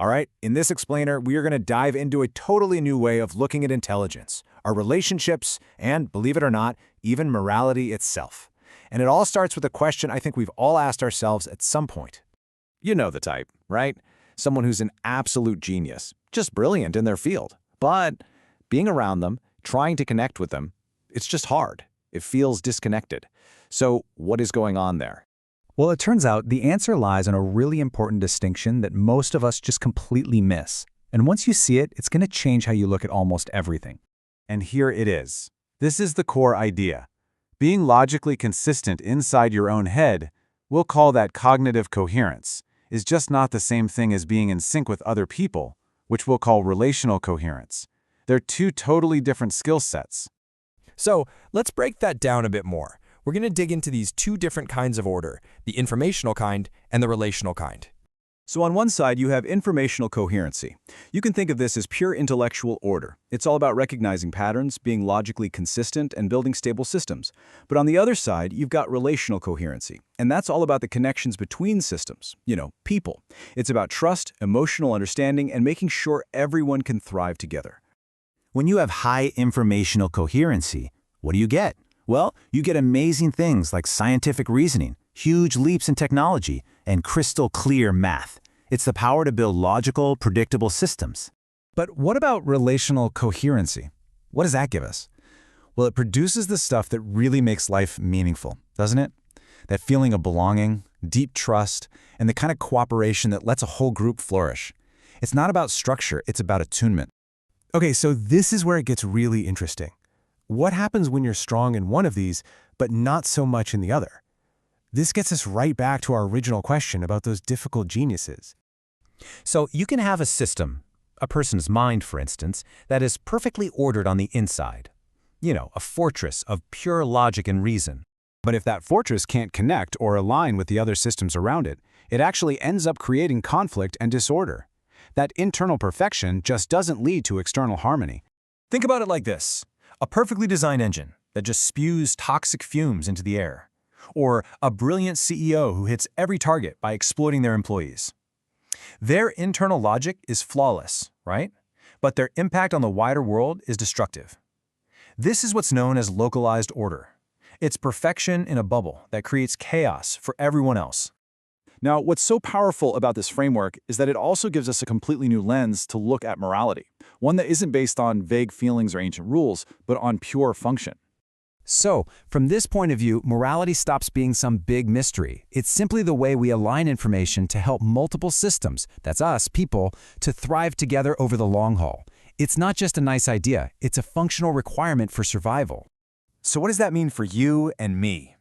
All right, in this explainer, we are going to dive into a totally new way of looking at intelligence, our relationships, and, believe it or not, even morality itself. And it all starts with a question I think we've all asked ourselves at some point. You know the type, right? Someone who's an absolute genius, just brilliant in their field. But being around them, trying to connect with them, it's just hard. It feels disconnected. So what is going on there? Well, it turns out the answer lies in a really important distinction that most of us just completely miss. And once you see it, it's going to change how you look at almost everything. And here it is. This is the core idea. Being logically consistent inside your own head, we'll call that cognitive coherence, is just not the same thing as being in sync with other people, which we'll call relational coherence. They're two totally different skill sets. So let's break that down a bit more. We're going to dig into these two different kinds of order, the informational kind and the relational kind. So on one side, you have informational coherency. You can think of this as pure intellectual order. It's all about recognizing patterns, being logically consistent, and building stable systems. But on the other side, you've got relational coherency. And that's all about the connections between systems, people. It's about trust, emotional understanding, and making sure everyone can thrive together. When you have high informational coherency, what do you get? Well, you get amazing things like scientific reasoning, huge leaps in technology, and crystal clear math. It's the power to build logical, predictable systems. But what about relational coherency? What does that give us? Well, it produces the stuff that really makes life meaningful, doesn't it? That feeling of belonging, deep trust, and the kind of cooperation that lets a whole group flourish. It's not about structure, it's about attunement. Okay, so this is where it gets really interesting. What happens when you're strong in one of these, but not so much in the other? This gets us right back to our original question about those difficult geniuses. So you can have a system, a person's mind, for instance, that is perfectly ordered on the inside. A fortress of pure logic and reason. But if that fortress can't connect or align with the other systems around it, it actually ends up creating conflict and disorder. That internal perfection just doesn't lead to external harmony. Think about it like this. A perfectly designed engine that just spews toxic fumes into the air. Or a brilliant CEO who hits every target by exploiting their employees. Their internal logic is flawless, right? But their impact on the wider world is destructive. This is what's known as localized order. It's perfection in a bubble that creates chaos for everyone else. Now, what's so powerful about this framework is that it also gives us a completely new lens to look at morality, one that isn't based on vague feelings or ancient rules, but on pure function. So, from this point of view, morality stops being some big mystery. It's simply the way we align information to help multiple systems, that's us, people, to thrive together over the long haul. It's not just a nice idea, it's a functional requirement for survival. So what does that mean for you and me?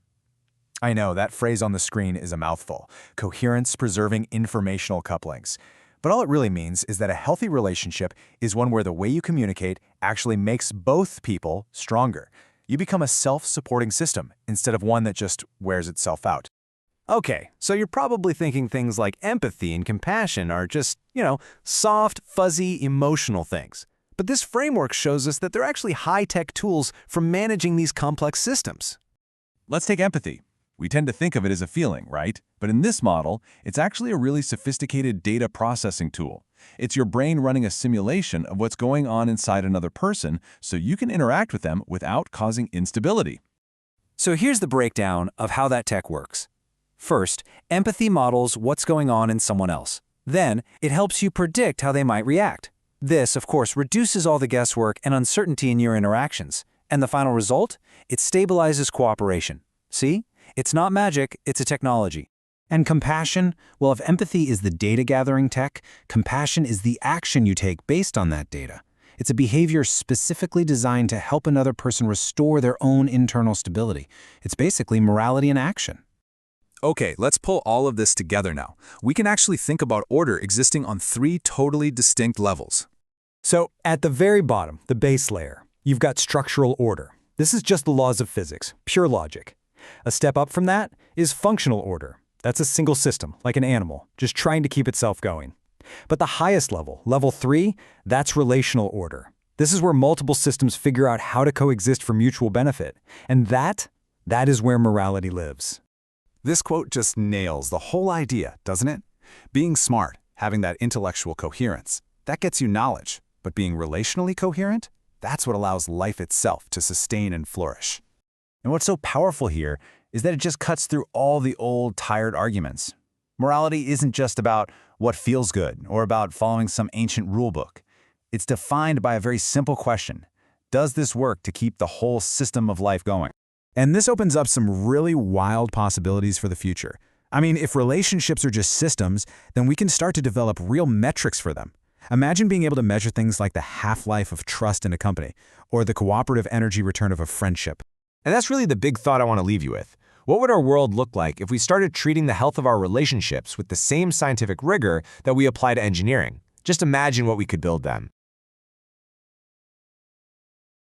I know, that phrase on the screen is a mouthful. Coherence-preserving informational couplings. But all it really means is that a healthy relationship is one where the way you communicate actually makes both people stronger. You become a self-supporting system instead of one that just wears itself out. Okay, so you're probably thinking things like empathy and compassion are just, soft, fuzzy, emotional things. But this framework shows us that they're actually high-tech tools for managing these complex systems. Let's take empathy. We tend to think of it as a feeling, right? But in this model, it's actually a really sophisticated data processing tool. It's your brain running a simulation of what's going on inside another person so you can interact with them without causing instability. So here's the breakdown of how that tech works. First, empathy models what's going on in someone else. Then, it helps you predict how they might react. This, of course, reduces all the guesswork and uncertainty in your interactions. And the final result? It stabilizes cooperation. See? It's not magic, it's a technology. And compassion? Well, if empathy is the data-gathering tech, compassion is the action you take based on that data. It's a behavior specifically designed to help another person restore their own internal stability. It's basically morality in action. Okay, let's pull all of this together now. We can actually think about order existing on three totally distinct levels. So, at the very bottom, the base layer, you've got structural order. This is just the laws of physics, pure logic. A step up from that is functional order. That's a single system, like an animal, just trying to keep itself going. But the highest level, level 3, that's relational order. This is where multiple systems figure out how to coexist for mutual benefit. And that is where morality lives. This quote just nails the whole idea, doesn't it? Being smart, having that intellectual coherence. That gets you knowledge, but being relationally coherent, that's what allows life itself to sustain and flourish. And what's so powerful here is that it just cuts through all the old, tired arguments. Morality isn't just about what feels good or about following some ancient rulebook. It's defined by a very simple question. Does this work to keep the whole system of life going? And this opens up some really wild possibilities for the future. I mean, if relationships are just systems, then we can start to develop real metrics for them. Imagine being able to measure things like the half-life of trust in a company, or the cooperative energy return of a friendship. And that's really the big thought I want to leave you with. What would our world look like if we started treating the health of our relationships with the same scientific rigor that we apply to engineering? Just imagine what we could build then.